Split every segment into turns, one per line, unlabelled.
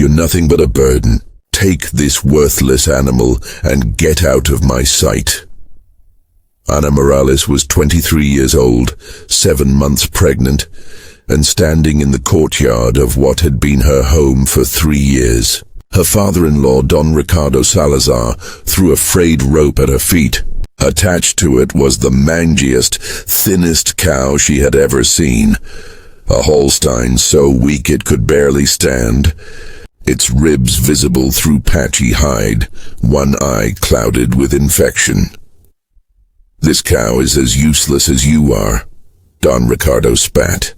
You're nothing but a burden. Take this worthless animal and get out of my sight." Ana Morales was 23 years old, 7 months pregnant, and standing in the courtyard of what had been her home for 3 years. Her father-in-law, Don Ricardo Salazar, threw a frayed rope at her feet. Attached to it was the mangiest, thinnest cow she had ever seen. A Holstein so weak it could barely stand, its ribs visible through patchy hide, one eye clouded with infection. "This cow is as useless as you are," Don Ricardo spat.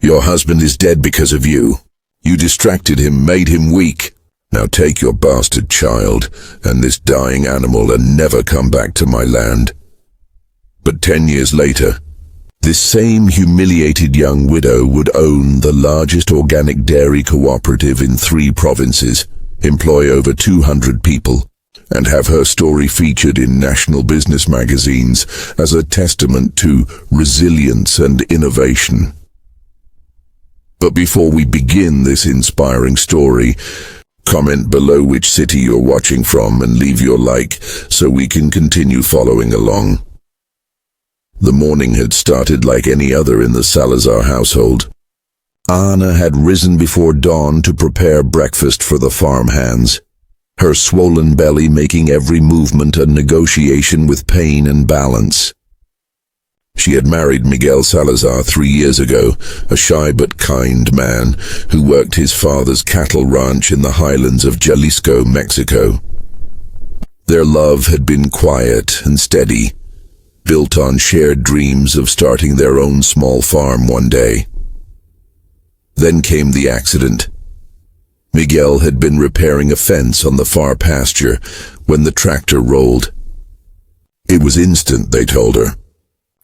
"Your husband is dead because of you. You distracted him, made him weak. Now take your bastard child and this dying animal and never come back to my land." But 10 years later, this same humiliated young widow would own the largest organic dairy cooperative in 3 provinces, employ over 200 people, and have her story featured in national business magazines as a testament to resilience and innovation. But before we begin this inspiring story, comment below which city you're watching from and leave your like so we can continue following along. The morning had started like any other in the Salazar household. Ana had risen before dawn to prepare breakfast for the farm hands, her swollen belly making every movement a negotiation with pain and balance. She had married Miguel Salazar 3 years ago, a shy but kind man who worked his father's cattle ranch in the highlands of Jalisco, Mexico. Their love had been quiet and steady, built on shared dreams of starting their own small farm one day. Then came the accident. Miguel had been repairing a fence on the far pasture when the tractor rolled. It was instant, they told her.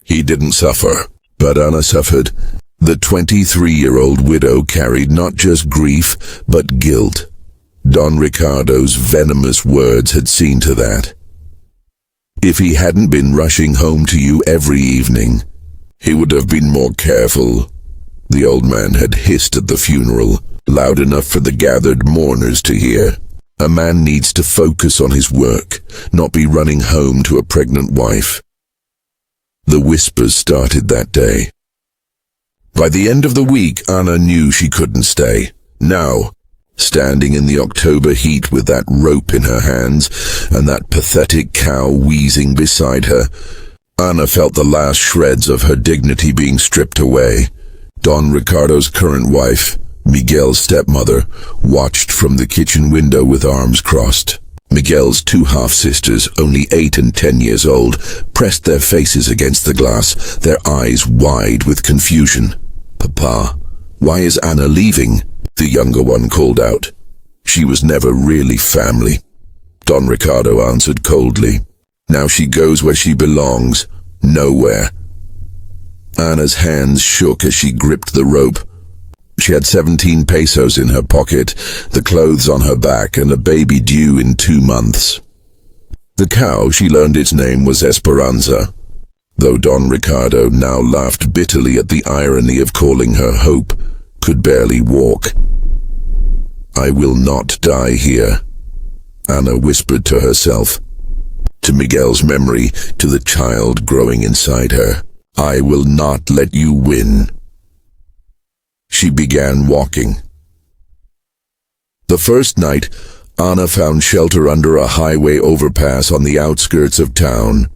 He didn't suffer, but Ana suffered. The 23-year-old widow carried not just grief, but guilt. Don Ricardo's venomous words had seen to that. "If he hadn't been rushing home to you every evening, he would have been more careful," the old man had hissed at the funeral, loud enough for the gathered mourners to hear. "A man needs to focus on his work, not be running home to a pregnant wife." The whispers started that day. By the end of the week, Ana knew she couldn't stay. Now, standing in the October heat with that rope in her hands and that pathetic cow wheezing beside her, Ana felt the last shreds of her dignity being stripped away. Don Ricardo's current wife, Miguel's stepmother, watched from the kitchen window with arms crossed. Miguel's 2 half-sisters, only 8 and 10 years old, pressed their faces against the glass, their eyes wide with confusion. "Papa, why is Ana leaving?" the younger one called out. "She was never really family," Don Ricardo answered coldly. "Now she goes where she belongs, nowhere." Ana's hands shook as she gripped the rope. She had 17 pesos in her pocket, the clothes on her back, and a baby due in 2 months. The cow, she learned its name, was Esperanza, though Don Ricardo now laughed bitterly at the irony of calling her Hope, could barely walk. "I will not die here," Ana whispered to herself, to Miguel's memory, to the child growing inside her. "I will not let you win." She began walking. The first night, Ana found shelter under a highway overpass on the outskirts of town.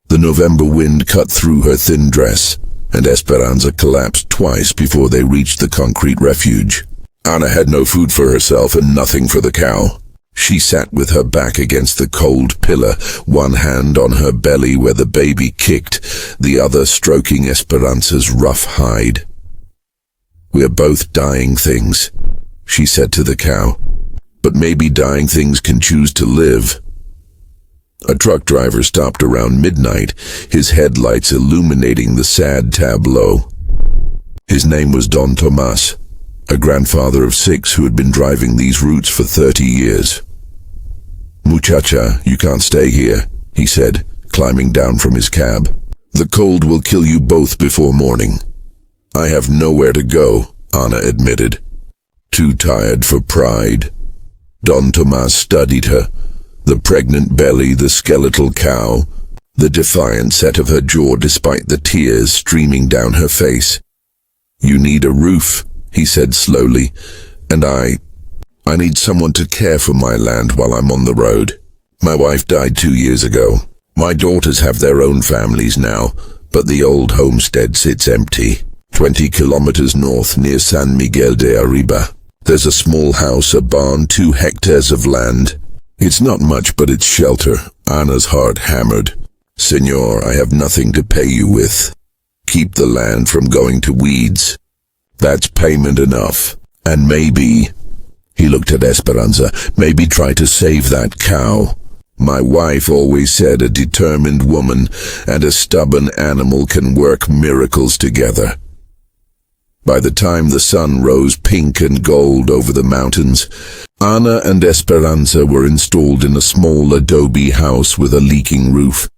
The November wind cut through her thin dress, and Esperanza collapsed twice before they reached the concrete refuge. Ana had no food for herself and nothing for the cow. She sat with her back against the cold pillar, one hand on her belly where the baby kicked, the other stroking Esperanza's rough hide. "We're both dying things," she said to the cow. "But maybe dying things can choose to live." A truck driver stopped around midnight, his headlights illuminating the sad tableau. His name was Don Tomas, a grandfather of 6 who had been driving these routes for 30 years. "Muchacha, you can't stay here," he said, climbing down from his cab. "The cold will kill you both before morning." "I have nowhere to go," Ana admitted. too tired for pride. Don Tomas studied her, the pregnant belly, the skeletal cow, the defiant set of her jaw despite the tears streaming down her face. "You need a roof," he said slowly, "and I need someone to care for my land while I'm on the road. My wife died 2 years ago. My daughters have their own families now, but the old homestead sits empty. 20 kilometers north near San Miguel de Arriba. There's a small house, a barn, 2 hectares of land. It's not much, but it's shelter." Anna's heart hammered. "Senor, I have nothing to pay you with. Keep the land from going to weeds. That's payment enough. And maybe," he looked at Esperanza, "maybe try to save that cow. My wife always said a determined woman and a stubborn animal can work miracles together." By the time the sun rose pink and gold over the mountains, Anna and Esperanza were installed in a small adobe house with a leaking roof,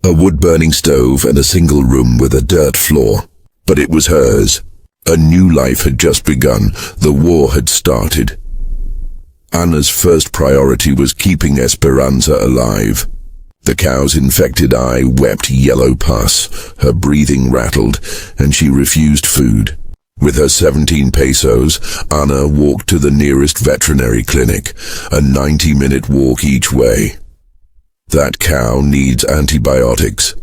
a wood-burning stove, and a single room with a dirt floor. But it was hers. A new life had just begun. The war had started. Anna's first priority was keeping Esperanza alive. The cow's infected eye wept yellow pus, her breathing rattled, and she refused food. With her 17 pesos, Anna walked to the nearest veterinary clinic, a 90-minute walk each way. "That cow needs antibiotics,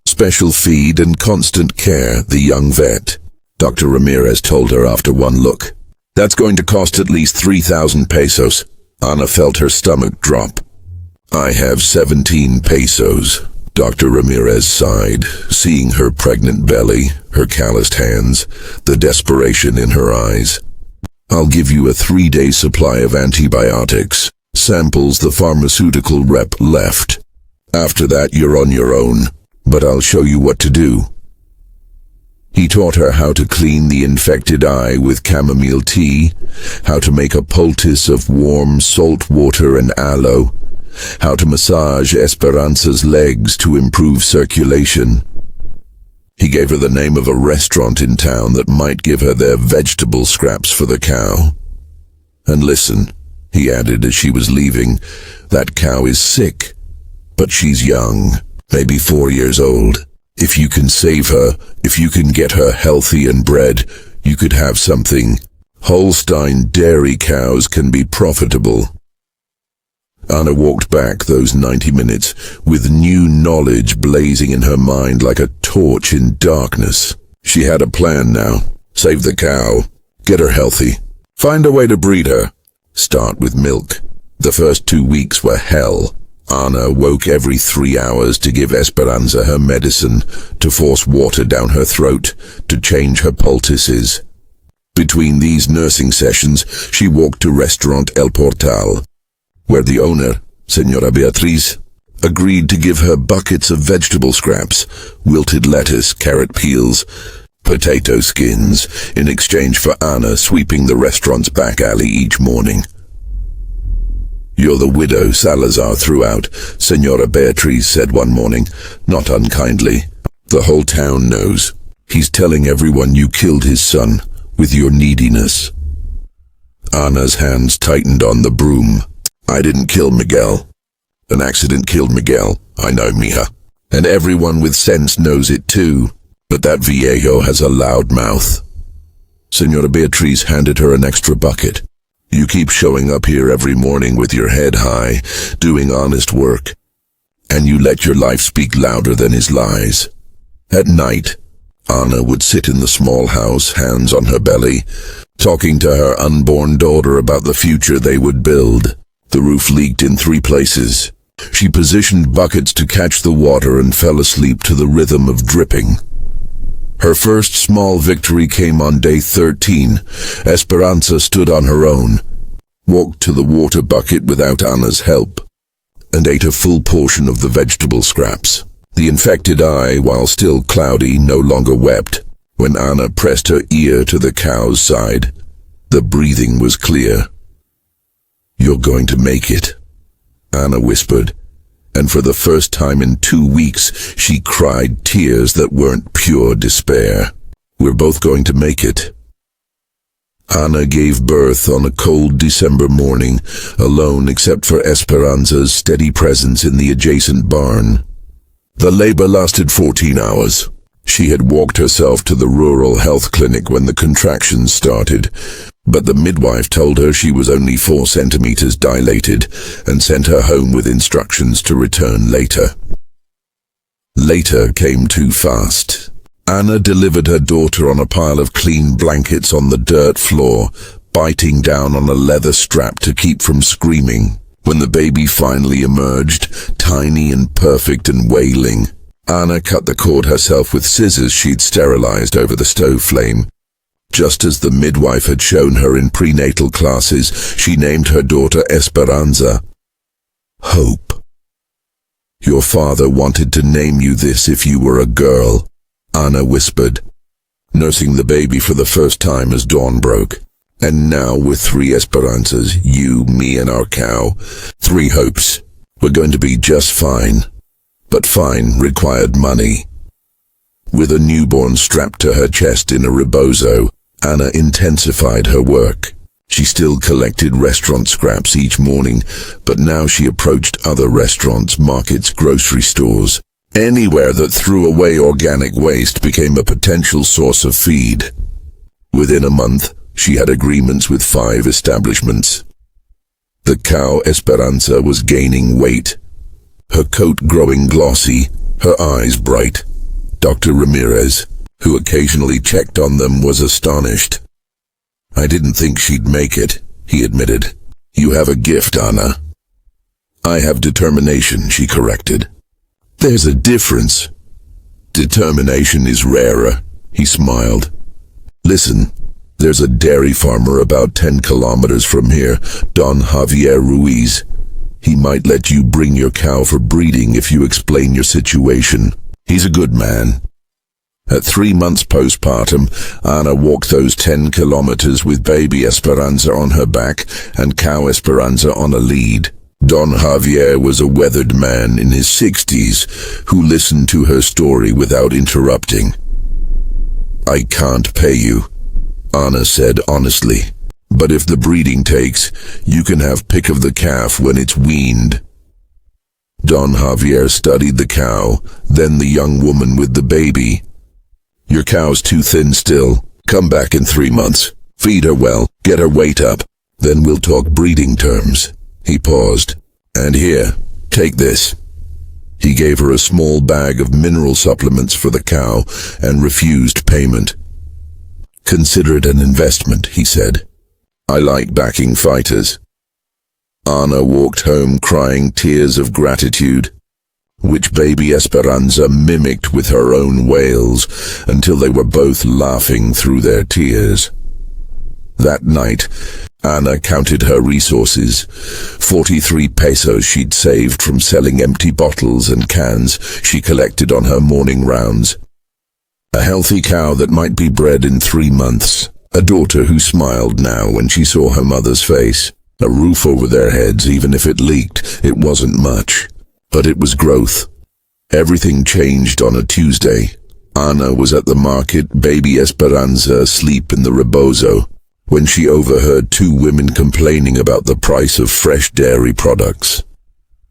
special feed and constant care," the young vet, Dr. Ramirez, told her after one look. "That's going to cost at least 3,000 pesos. Anna felt her stomach drop. "I have 17 pesos. Dr. Ramirez sighed, seeing her pregnant belly, her calloused hands, the desperation in her eyes. "I'll give you a 3-day supply of antibiotics, samples." The pharmaceutical rep left. "After that, you're on your own, but I'll show you what to do." He taught her how to clean the infected eye with chamomile tea, how to make a poultice of warm salt water and aloe, how to massage Esperanza's legs to improve circulation. He gave her the name of a restaurant in town that might give her their vegetable scraps for the cow. "And listen," he added as she was leaving, "that cow is sick, but she's young, maybe 4 years old. If you can save her, if you can get her healthy and bred, you could have something. Holstein dairy cows can be profitable." Anna walked back those 90 minutes with new knowledge blazing in her mind like a torch in darkness. She had a plan now. Save the cow, get her healthy, find a way to breed her. Start with milk. The first 2 weeks were hell. Anna woke every 3 hours to give Esperanza her medicine, to force water down her throat, to change her poultices. Between these nursing sessions, she walked to restaurant El Portal, where the owner, Señora Beatriz, agreed to give her buckets of vegetable scraps, wilted lettuce, carrot peels, potato skins, in exchange for Anna sweeping the restaurant's back alley each morning. "You're the widow Salazar threw out," Señora Beatriz said one morning, not unkindly. "The whole town knows. He's telling everyone you killed his son with your neediness." Anna's hands tightened on the broom. "I didn't kill Miguel. An accident killed Miguel. I know, mija. And everyone with sense knows it too. But that viejo has a loud mouth." Señora Beatriz handed her an extra bucket. "You keep showing up here every morning with your head high, doing honest work, and you let your life speak louder than his lies." At night, Anna would sit in the small house, hands on her belly, talking to her unborn daughter about the future they would build. The roof leaked in 3 places. She positioned buckets to catch the water and fell asleep to the rhythm of dripping. Her first small victory came on day 13. Esperanza stood on her own, walked to the water bucket without Anna's help, and ate a full portion of the vegetable scraps. The infected eye, while still cloudy, no longer wept. When Anna pressed her ear to the cow's side, the breathing was clear. "You're going to make it," Anna whispered, and for the first time in 2 weeks, she cried tears that weren't pure despair. "We're both going to make it." Anna gave birth on a cold December morning, alone except for Esperanza's steady presence in the adjacent barn. The labor lasted 14 hours. She had walked herself to the rural health clinic when the contractions started, but the midwife told her she was only 4 centimeters dilated and sent her home with instructions to return later. Later came too fast. Anna delivered her daughter on a pile of clean blankets on the dirt floor, biting down on a leather strap to keep from screaming. When the baby finally emerged, tiny and perfect and wailing, Anna cut the cord herself with scissors she'd sterilized over the stove flame. Just as the midwife had shown her in prenatal classes, she named her daughter Esperanza. Hope. Your father wanted to name you this if you were a girl, Anna whispered, nursing the baby for the first time as dawn broke. And now with 3 Esperanzas, you, me, and our cow, 3 hopes. We're going to be just fine. But fine required money. With a newborn strapped to her chest in a rebozo, Anna intensified her work. She still collected restaurant scraps each morning, but now she approached other restaurants, markets, grocery stores. Anywhere that threw away organic waste became a potential source of feed. Within a month, she had agreements with 5 establishments. The cow Esperanza was gaining weight, her coat growing glossy, her eyes bright. Dr. Ramirez, who occasionally checked on them, was astonished. I didn't think she'd make it, he admitted. You have a gift, Anna. I have determination, she corrected. There's a difference. Determination is rarer, he smiled. Listen, there's a dairy farmer about 10 kilometers from here, Don Javier Ruiz. He might let you bring your cow for breeding if you explain your situation. He's a good man. At 3 months postpartum, Anna walked those 10 kilometers with baby Esperanza on her back and cow Esperanza on a lead. Don Javier was a weathered man in his 60s who listened to her story without interrupting. I can't pay you, Anna said honestly, but if the breeding takes, you can have pick of the calf when it's weaned. Don Javier studied the cow, then the young woman with the baby. Your cow's too thin still. Come back in 3 months. Feed her well, get her weight up. Then we'll talk breeding terms. He paused. And here, take this. He gave her a small bag of mineral supplements for the cow and refused payment. Consider it an investment, he said. I like backing fighters. Anna walked home crying tears of gratitude, which baby Esperanza mimicked with her own wails until they were both laughing through their tears. That night, Anna counted her resources, 43 pesos she'd saved from selling empty bottles and cans she collected on her morning rounds. A healthy cow that might be bred in 3 months, a daughter who smiled now when she saw her mother's face, a roof over their heads. Even if it leaked, it wasn't much, but it was growth. Everything changed on a Tuesday. Anna was at the market, baby Esperanza asleep in the rebozo, when she overheard 2 women complaining about the price of fresh dairy products.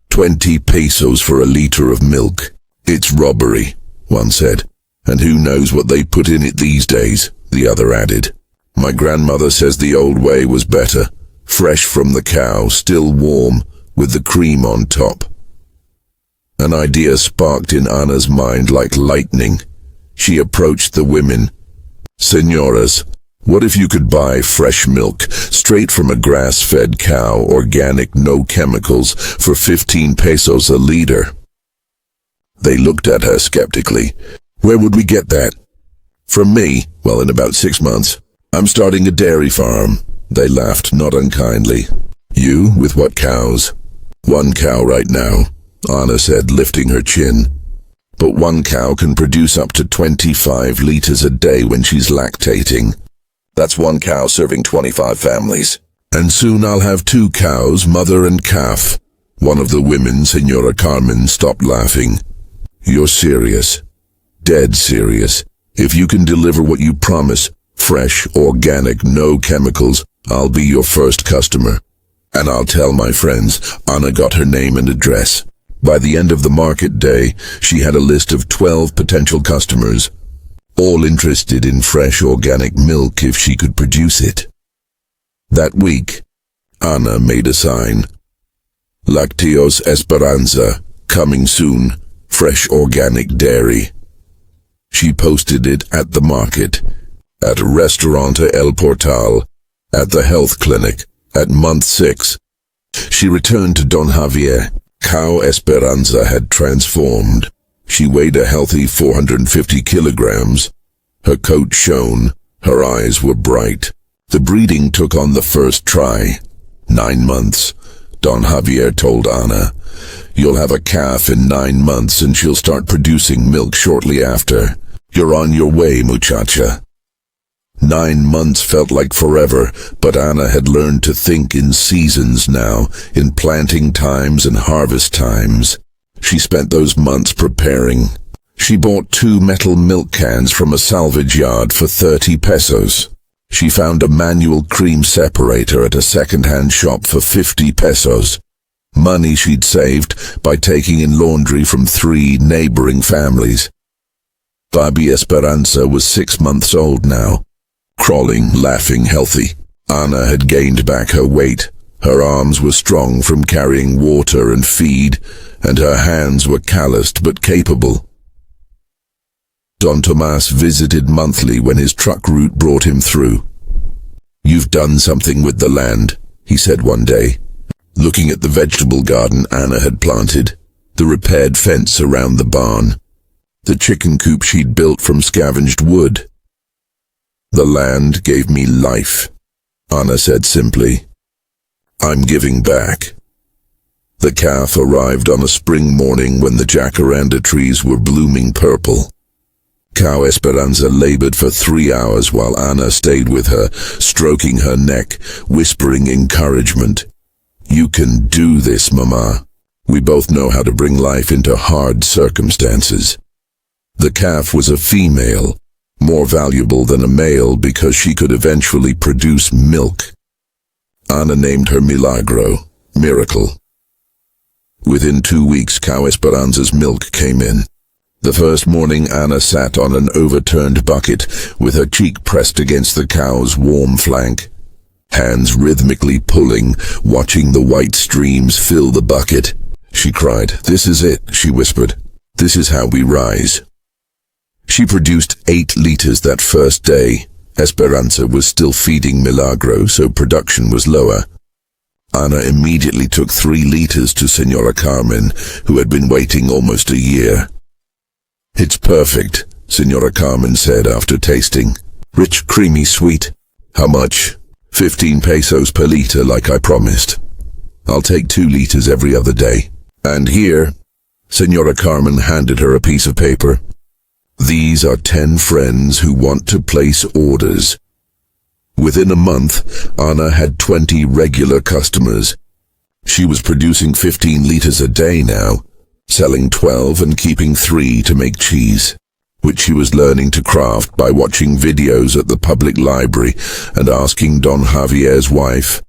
20 pesos for a liter of milk. It's robbery, one said. And who knows what they put in it these days, the other added. My grandmother says the old way was better. Fresh from the cow, still warm, with the cream on top. An idea sparked in Anna's mind like lightning. She approached the women. Senoras, what if you could buy fresh milk, straight from a grass-fed cow, organic, no chemicals, for 15 pesos a liter? They looked at her skeptically. Where would we get that? From me, well, in about 6 months. I'm starting a dairy farm. They laughed, not unkindly. You, with what cows? 1 cow right now, Anna said, lifting her chin. But 1 cow can produce up to 25 liters a day when she's lactating. That's 1 cow serving 25 families. And soon I'll have 2 cows, mother and calf. One of the women, Senora Carmen, stopped laughing. You're serious. Dead serious. If you can deliver what you promise, Fresh, organic, no chemicals. I'll be your first customer. And I'll tell my friends. Anna got her name and address. By the end of the market day, she had a list of 12 potential customers, all interested in fresh organic milk if she could produce it. That week, Anna made a sign. Lacteos Esperanza, coming soon, fresh organic dairy. She posted it at the market, at Restaurante El Portal, at the health clinic, at month 6. She returned to Don Javier. Cow Esperanza had transformed. She weighed a healthy 450 kilograms. Her coat shone. Her eyes were bright. The breeding took on the first try. 9 months. Don Javier told Anna, "You'll have a calf in 9 months and she'll start producing milk shortly after. You're on your way, muchacha." 9 months felt like forever, but Anna had learned to think in seasons now, in planting times and harvest times. She spent those months preparing. She bought 2 metal milk cans from a salvage yard for 30 pesos. She found a manual cream separator at a second-hand shop for 50 pesos. Money she'd saved by taking in laundry from 3 neighboring families. Baby Esperanza was 6 months old now. Crawling, laughing, healthy. Anna had gained back her weight. Her arms were strong from carrying water and feed, and her hands were calloused but capable. Don Tomas visited monthly when his truck route brought him through. "You've done something with the land," he said one day, looking at the vegetable garden Anna had planted, the repaired fence around the barn, the chicken coop she'd built from scavenged wood. "The land gave me life," Anna said simply. "I'm giving back." The calf arrived on a spring morning when the jacaranda trees were blooming purple. Cow Esperanza labored for 3 hours while Anna stayed with her, stroking her neck, whispering encouragement. "You can do this, Mama. We both know how to bring life into hard circumstances." The calf was a female, more valuable than a male because she could eventually produce milk. Anna named her Milagro, miracle. Within 2 weeks, Cow Esperanza's milk came in. The first morning, Anna sat on an overturned bucket with her cheek pressed against the cow's warm flank, hands rhythmically pulling, watching the white streams fill the bucket. She cried. "This is it," she whispered. "This is how we rise." She produced 8 liters that first day. Esperanza was still feeding Milagro, so production was lower. Anna immediately took 3 liters to Senora Carmen, who had been waiting almost a year. "It's perfect," Senora Carmen said after tasting. "Rich, creamy, sweet." "How much?" 15 pesos per liter, like I promised. "I'll take 2 liters every other day." "And here," Senora Carmen handed her a piece of paper. "These are 10 friends who want to place orders." Within a month, Anna had 20 regular customers. She was producing 15 liters a day now, selling 12 and keeping 3 to make cheese, which she was learning to craft by watching videos at the public library and asking Don Javier's wife,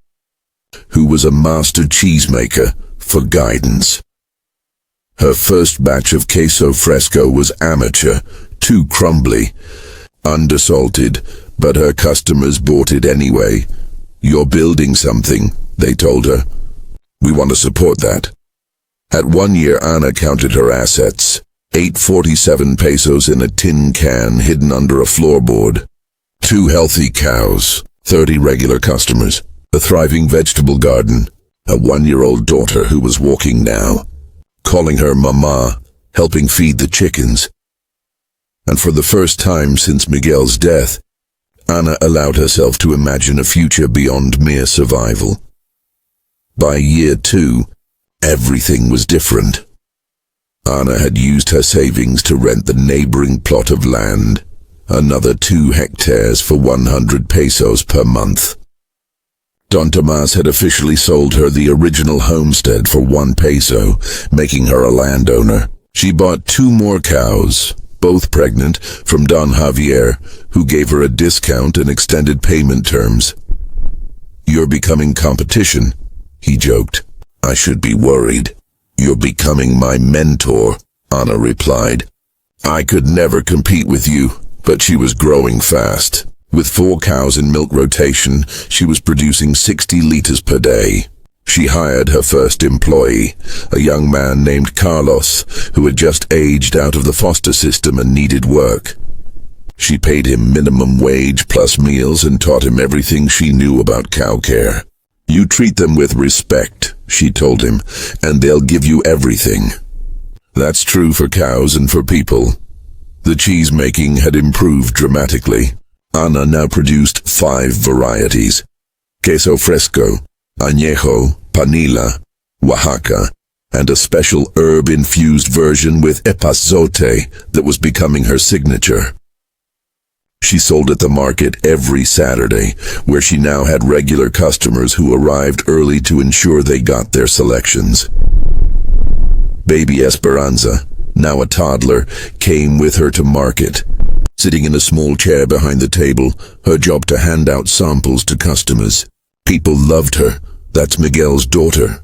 who was a master cheesemaker, for guidance. Her first batch of queso fresco was amateur, too crumbly, undersalted, but her customers bought it anyway. "You're building something," they told her. "We want to support that." At 1 year, Anna counted her assets. 847 pesos in a tin can hidden under a floorboard. 2 healthy cows, 30 regular customers, a thriving vegetable garden, a 1-year-old daughter who was walking now, calling her Mama, helping feed the chickens. And for the first time since Miguel's death, Anna allowed herself to imagine a future beyond mere survival. By year 2, everything was different. Anna had used her savings to rent the neighboring plot of land, another 2 hectares for 100 pesos per month. Don Tomas had officially sold her the original homestead for 1 peso, making her a landowner. She bought 2 more cows, both pregnant, from Don Javier, who gave her a discount and extended payment terms. "You're becoming competition," he joked. "I should be worried." "You're becoming my mentor," Anna replied. "I could never compete with you," but she was growing fast. With 4 cows in milk rotation, she was producing 60 liters per day. She hired her first employee, a young man named Carlos, who had just aged out of the foster system and needed work. She paid him minimum wage plus meals and taught him everything she knew about cow care. "You treat them with respect," she told him, "and they'll give you everything." That's true for cows and for people. The cheese making had improved dramatically. Anna now produced 5 varieties: queso fresco, añejo, panila, Oaxaca, and a special herb-infused version with epazote that was becoming her signature. She sold at the market every Saturday, where she now had regular customers who arrived early to ensure they got their selections. Baby Esperanza, now a toddler, came with her to market. Sitting in a small chair behind the table, her job to hand out samples to customers. People loved her. "That's Miguel's daughter,"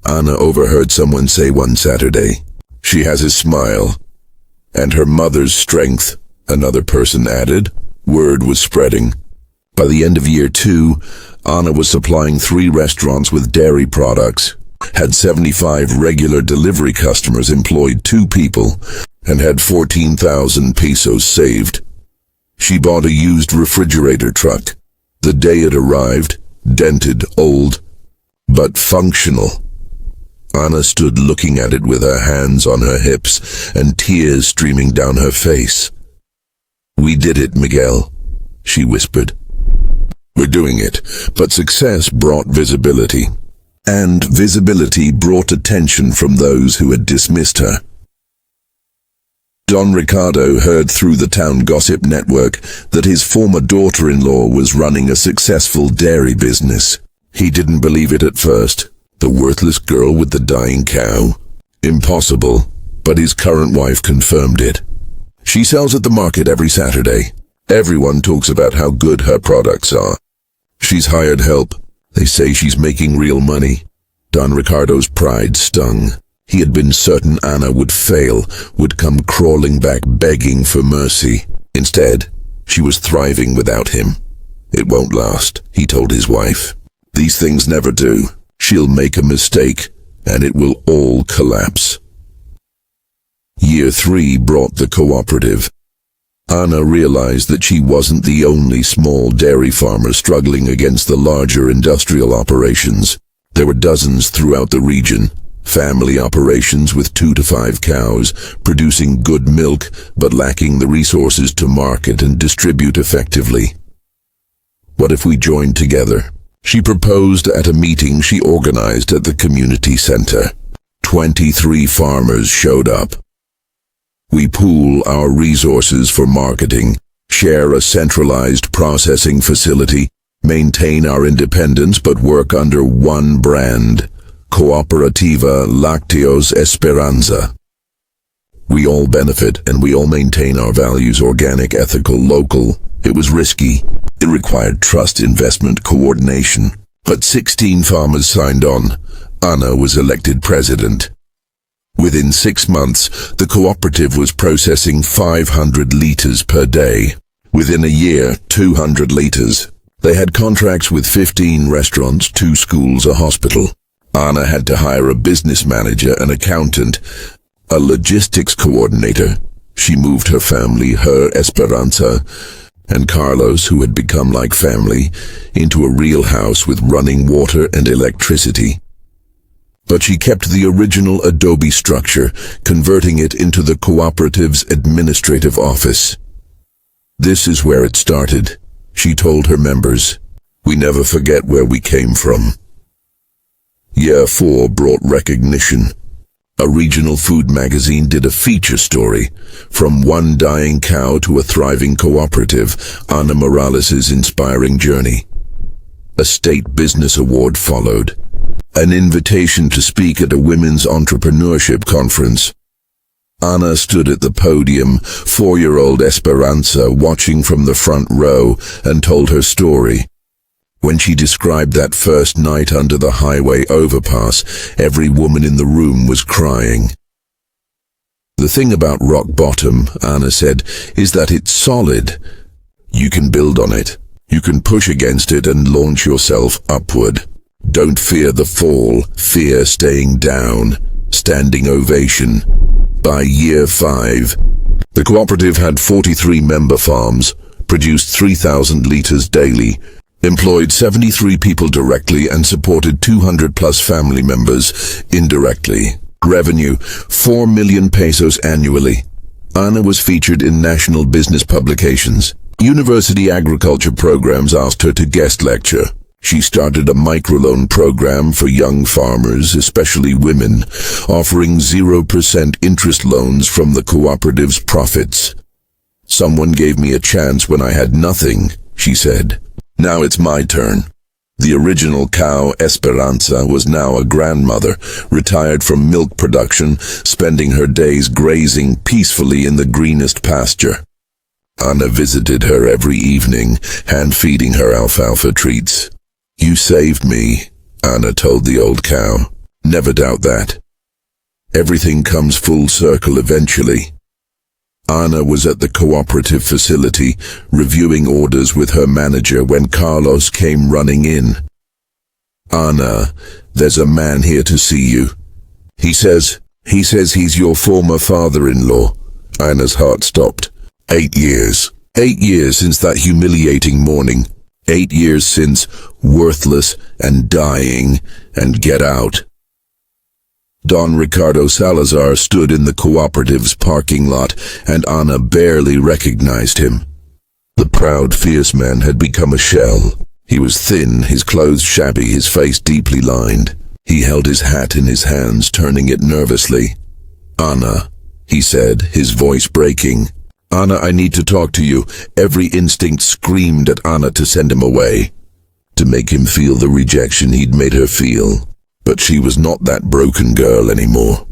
Anna overheard someone say one Saturday. "She has his smile." "And her mother's strength," another person added. Word was spreading. By the end of year 2, Anna was supplying 3 restaurants with dairy products, had 75 regular delivery customers, employed 2 people, and had 14,000 pesos saved. She bought a used refrigerator truck. The day it arrived, dented, old, but functional. Anna stood looking at it with her hands on her hips and tears streaming down her face. "We did it, Miguel," she whispered. "We're doing it," but success brought visibility. And visibility brought attention from those who had dismissed her. Don Ricardo heard through the town gossip network that his former daughter-in-law was running a successful dairy business. He didn't believe it at first. The worthless girl with the dying cow? Impossible, but his current wife confirmed it. She sells at the market every Saturday. Everyone talks about how good her products are. She's hired help. They say she's making real money. Don Ricardo's pride stung. He had been certain Anna would fail, would come crawling back begging for mercy. Instead, she was thriving without him. "It won't last," he told his wife. "These things never do. She'll make a mistake, and it will all collapse." Year 3 brought the cooperative. Anna realized that she wasn't the only small dairy farmer struggling against the larger industrial operations. There were dozens throughout the region. Family operations with 2 to 5 cows, producing good milk but lacking the resources to market and distribute effectively. "What if we joined together?" she proposed at a meeting she organized at the community center. 23 farmers showed up. "We pool our resources for marketing, share a centralized processing facility, maintain our independence but work under one brand. Cooperativa Lácteos Esperanza. We all benefit and we all maintain our values: organic, ethical, local." It was risky. It required trust, investment, coordination. But 16 farmers signed on. Anna was elected president. Within 6 months, the cooperative was processing 500 liters per day. Within a year, 200 liters. They had contracts with 15 restaurants, 2 schools, a hospital. Anna had to hire a business manager, an accountant, a logistics coordinator. She moved her family, her Esperanza, and Carlos, who had become like family, into a real house with running water and electricity. But she kept the original adobe structure, converting it into the cooperative's administrative office. "This is where it started," she told her members. "We never forget where we came from." Year 4 brought recognition. A regional food magazine did a feature story. From one dying cow to a thriving cooperative, Ana Morales' inspiring journey. A state business award followed. An invitation to speak at a women's entrepreneurship conference. Anna stood at the podium, 4-year-old Esperanza watching from the front row, and told her story. When she described that first night under the highway overpass, every woman in the room was crying. The thing about rock bottom, Anna said, is that it's solid. You can build on it. You can push against it and launch yourself upward. Don't fear the fall, fear staying down. Standing ovation. By year 5, the cooperative had 43 member farms, produced 3,000 litres daily, employed 73 people directly and supported 200 plus family members indirectly. Revenue, 4 million pesos annually. Anna was featured in national business publications. University agriculture programs asked her to guest lecture. She started a microloan program for young farmers, especially women, offering 0% interest loans from the cooperative's profits. Someone gave me a chance when I had nothing, she said. Now it's my turn. The original cow, Esperanza, was now a grandmother, retired from milk production, spending her days grazing peacefully in the greenest pasture. Anna visited her every evening, hand-feeding her alfalfa treats. You saved me, Anna told the old cow. Never doubt that. Everything comes full circle eventually. Anna was at the cooperative facility, reviewing orders with her manager when Carlos came running in. Anna, there's a man here to see you. He says he's your former father-in-law. Anna's heart stopped. 8 years. 8 years since that humiliating morning. 8 years since worthless and dying and get out. Don Ricardo Salazar stood in the cooperative's parking lot, and Anna barely recognized him. The proud, fierce man had become a shell. He was thin, his clothes shabby, his face deeply lined. He held his hat in his hands, turning it nervously. Anna, he said, his voice breaking. Anna, I need to talk to you. Every instinct screamed at Anna to send him away, to make him feel the rejection he'd made her feel. But she was not that broken girl anymore.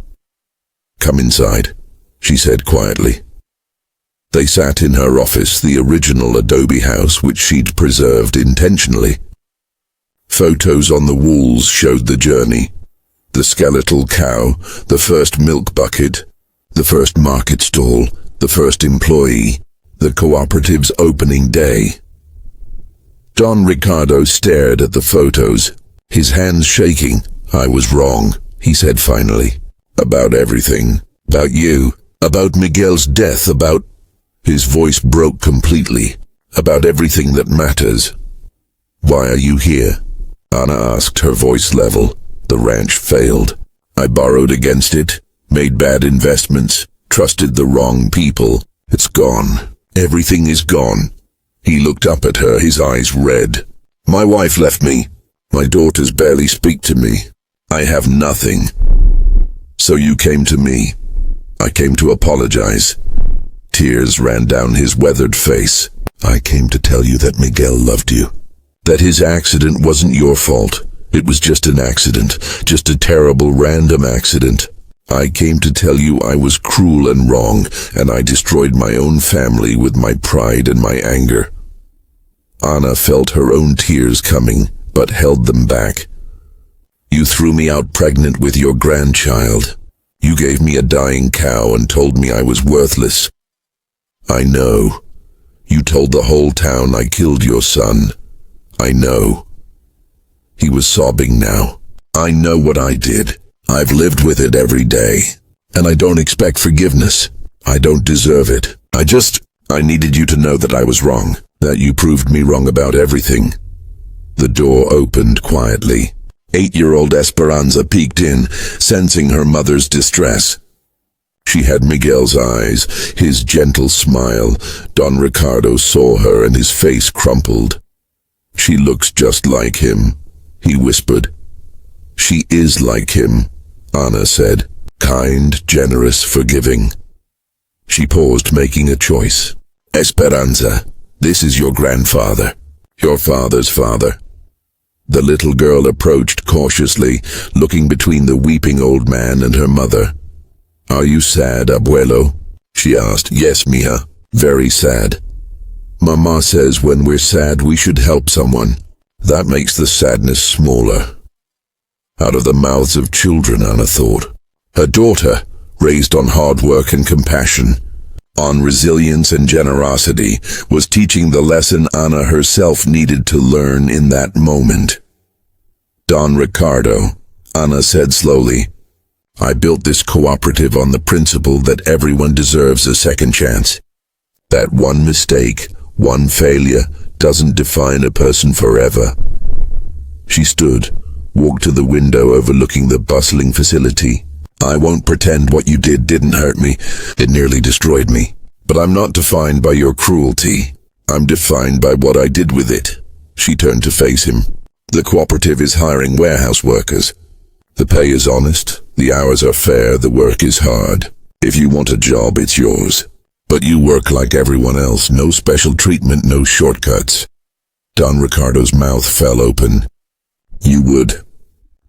Come inside, she said quietly. They sat in her office, the original adobe house which she'd preserved intentionally. Photos on the walls showed the journey. The skeletal cow, the first milk bucket, the first market stall, the first employee, the cooperative's opening day. Don Ricardo stared at the photos, his hands shaking. I was wrong, he said finally. About everything. About you. About Miguel's death. About... His voice broke completely. About everything that matters. Why are you here? Anna asked, her voice level. The ranch failed. I borrowed against it, made bad investments, trusted the wrong people. It's gone. Everything is gone. He looked up at her, his eyes red. My wife left me. My daughters barely speak to me. I have nothing. So you came to me. I came to apologize. Tears ran down his weathered face. I came to tell you that Miguel loved you. That his accident wasn't your fault. It was just an accident. Just a terrible random accident. I came to tell you I was cruel and wrong, and I destroyed my own family with my pride and my anger. Anna felt her own tears coming, but held them back. You threw me out pregnant with your grandchild. You gave me a dying cow and told me I was worthless. I know. You told the whole town I killed your son. I know. He was sobbing now. I know what I did. I've lived with it every day. And I don't expect forgiveness. I don't deserve it. I needed you to know that I was wrong. That you proved me wrong about everything. The door opened quietly. 8-year-old Esperanza peeked in, sensing her mother's distress. She had Miguel's eyes, his gentle smile. Don Ricardo saw her and his face crumpled. She looks just like him, he whispered. She is like him, Anna said. Kind, generous, forgiving. She paused, making a choice. Esperanza, this is your grandfather, your father's father. The little girl approached cautiously, looking between the weeping old man and her mother. "Are you sad, abuelo?" she asked. "Yes, mija. Very sad. Mama says when we're sad we should help someone. That makes the sadness smaller." Out of the mouths of children, Anna thought. Her daughter, raised on hard work and compassion, on resilience and generosity, was teaching the lesson Anna herself needed to learn in that moment. "Don Ricardo," Anna said slowly, "I built this cooperative on the principle that everyone deserves a second chance. That one mistake, one failure, doesn't define a person forever." She stood, walked to the window overlooking the bustling facility. "I won't pretend what you did didn't hurt me. It nearly destroyed me. But I'm not defined by your cruelty. I'm defined by what I did with it." She turned to face him. "The cooperative is hiring warehouse workers. The pay is honest, the hours are fair, the work is hard. If you want a job, it's yours. But you work like everyone else, no special treatment, no shortcuts." Don Ricardo's mouth fell open. "You would.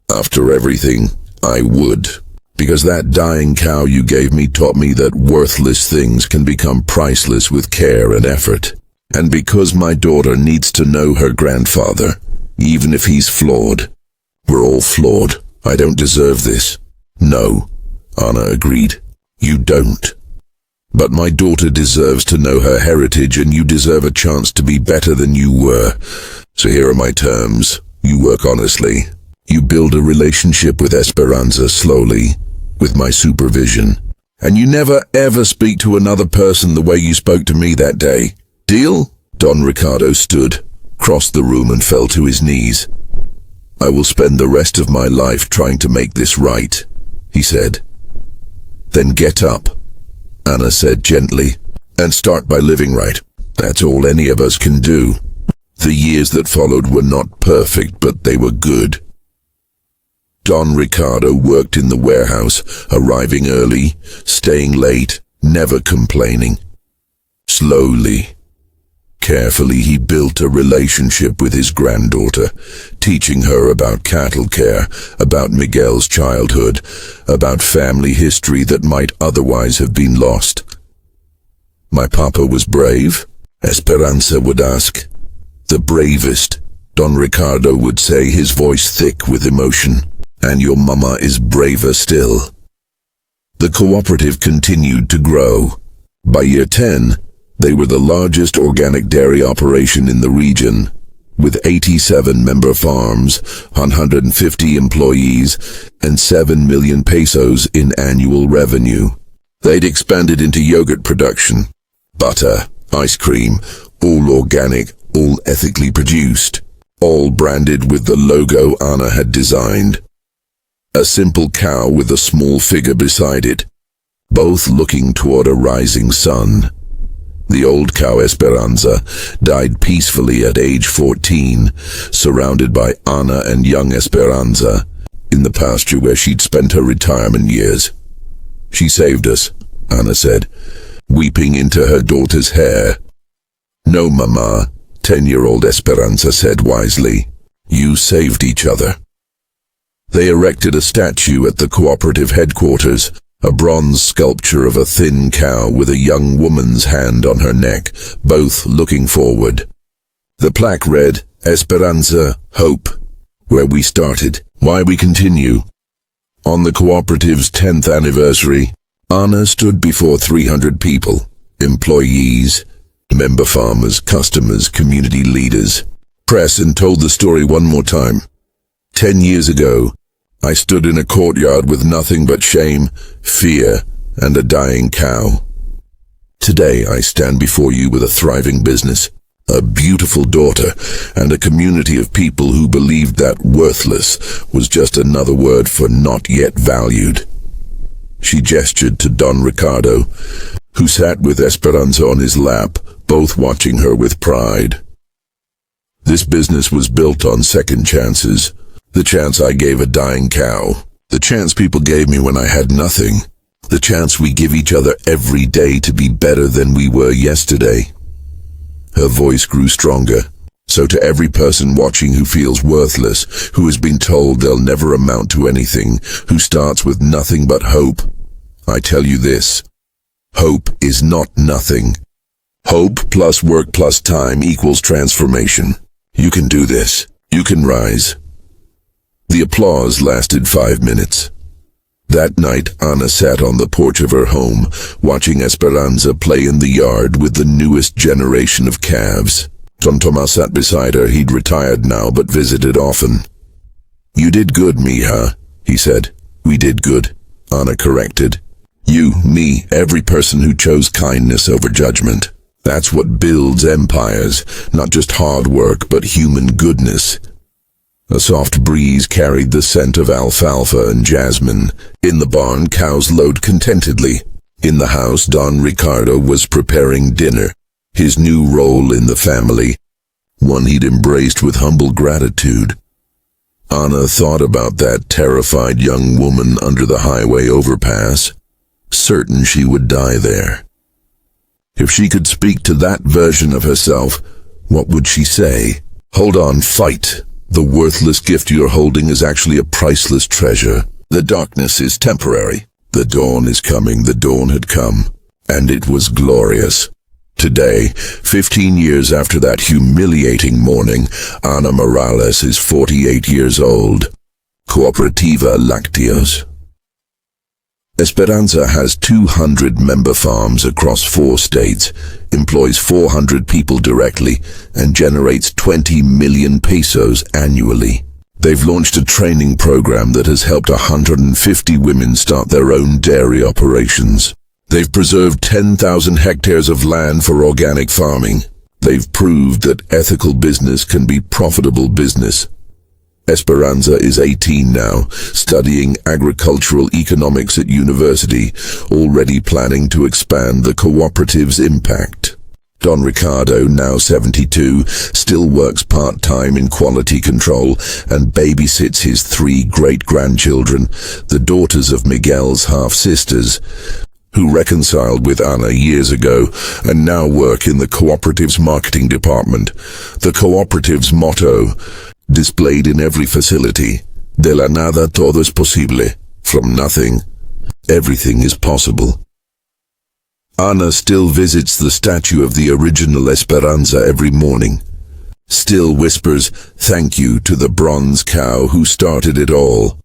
After everything, I would. Because that dying cow you gave me taught me that worthless things can become priceless with care and effort. And because my daughter needs to know her grandfather, even if he's flawed. We're all flawed. I don't deserve this." "No," Anna agreed. "You don't. But my daughter deserves to know her heritage, and you deserve a chance to be better than you were. So here are my terms. You work honestly. You build a relationship with Esperanza slowly, with my supervision. And you never ever speak to another person the way you spoke to me that day. Deal?" Don Ricardo stood, crossed the room and fell to his knees. "I will spend the rest of my life trying to make this right," he said. "Then get up," Anna said gently, "and start by living right. That's all any of us can do." The years that followed were not perfect, but they were good. Don Ricardo worked in the warehouse, arriving early, staying late, never complaining. Slowly, carefully, he built a relationship with his granddaughter, teaching her about cattle care, about Miguel's childhood, about family history that might otherwise have been lost. "My papa was brave?" Esperanza would ask. "The bravest," Don Ricardo would say, his voice thick with emotion. "And your mama is braver still." The cooperative continued to grow. By year 10, they were the largest organic dairy operation in the region, with 87 member farms, 150 employees, and 7 million pesos in annual revenue. They'd expanded into yogurt production, butter, ice cream, all organic, all ethically produced, all branded with the logo Anna had designed. A simple cow with a small figure beside it, both looking toward a rising sun. The old cow Esperanza died peacefully at age 14, surrounded by Anna and young Esperanza, in the pasture where she'd spent her retirement years. "She saved us," Anna said, weeping into her daughter's hair. "No, Mama," 10-year-old Esperanza said wisely. "You saved each other." They erected a statue at the cooperative headquarters, a bronze sculpture of a thin cow with a young woman's hand on her neck, both looking forward. The plaque read, "Esperanza, Hope, where we started, why we continue." On the cooperative's 10th anniversary, Anna stood before 300 people, employees, member farmers, customers, community leaders, press, and told the story one more time. 10 years ago, I stood in a courtyard with nothing but shame, fear, and a dying cow. Today I stand before you with a thriving business, a beautiful daughter, and a community of people who believed that worthless was just another word for not yet valued. She gestured to Don Ricardo, who sat with Esperanza on his lap, both watching her with pride. This business was built on second chances. The chance I gave a dying cow. The chance people gave me when I had nothing. The chance we give each other every day to be better than we were yesterday. Her voice grew stronger. So to every person watching who feels worthless, who has been told they'll never amount to anything, who starts with nothing but hope, I tell you this. Hope is not nothing. Hope plus work plus time equals transformation. You can do this. You can rise. The applause lasted 5 minutes. That night, Ana sat on the porch of her home, watching Esperanza play in the yard with the newest generation of calves. Don Tomas sat beside her. He'd retired now, but visited often. You did good, mija, he said. We did good, Ana corrected. You, me, every person who chose kindness over judgment. That's what builds empires, not just hard work, but human goodness. A soft breeze carried the scent of alfalfa and jasmine. In the barn, cows lowed contentedly. In the house, Don Ricardo was preparing dinner, his new role in the family, one he'd embraced with humble gratitude. Ana thought about that terrified young woman under the highway overpass, certain she would die there. If she could speak to that version of herself, what would she say? Hold on, fight. The worthless gift you're holding is actually a priceless treasure. The darkness is temporary. The dawn is coming. The dawn had come, and it was glorious. Today, 15 years after that humiliating morning, Ana Morales is 48 years old. Cooperativa Lácteos. Esperanza has 200 member farms across 4 states, employs 400 people directly, and generates 20 million pesos annually. They've launched a training program that has helped 150 women start their own dairy operations. They've preserved 10,000 hectares of land for organic farming. They've proved that ethical business can be profitable business. Esperanza is 18 now, studying agricultural economics at university, already planning to expand the cooperative's impact. Don Ricardo, now 72, still works part-time in quality control and babysits his 3 great-grandchildren, the daughters of Miguel's half-sisters, who reconciled with Ana years ago and now work in the cooperative's marketing department. The cooperative's motto, displayed in every facility, de la nada todo es posible. From nothing, everything is possible. Ana still visits the statue of the original Esperanza every morning. Still whispers thank you to the bronze cow who started it all.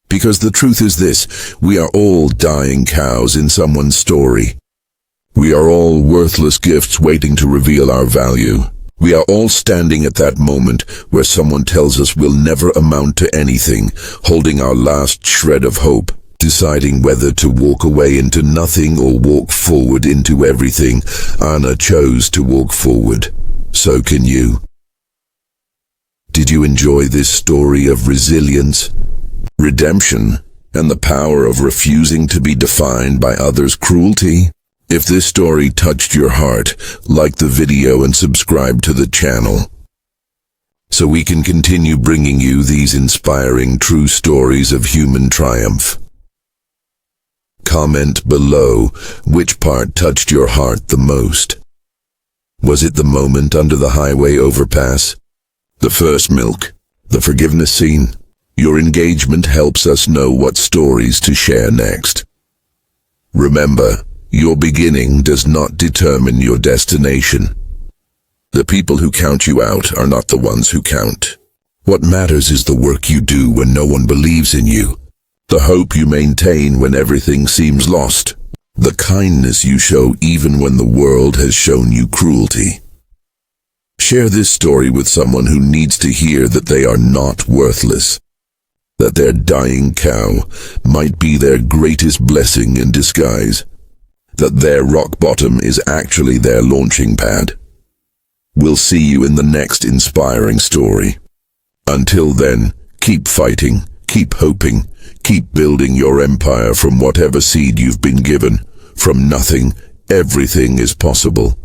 Because the truth is this, we are all dying cows in someone's story. We are all worthless gifts waiting to reveal our value. We are all standing at that moment where someone tells us we'll never amount to anything, holding our last shred of hope, deciding whether to walk away into nothing or walk forward into everything. Ana chose to walk forward. So can you. Did you enjoy this story of resilience, redemption, and the power of refusing to be defined by others' cruelty? If this story touched your heart, like the video and subscribe to the channel, so we can continue bringing you these inspiring true stories of human triumph. Comment below which part touched your heart the most. Was it the moment under the highway overpass? The first milk? The forgiveness scene? Your engagement helps us know what stories to share next. Remember, your beginning does not determine your destination. The people who count you out are not the ones who count. What matters is the work you do when no one believes in you, the hope you maintain when everything seems lost, the kindness you show even when the world has shown you cruelty. Share this story with someone who needs to hear that they are not worthless, that their dying cow might be their greatest blessing in disguise, that their rock bottom is actually their launching pad. We'll see you in the next inspiring story. Until then, keep fighting, keep hoping, keep building your empire from whatever seed you've been given. From nothing, everything is possible.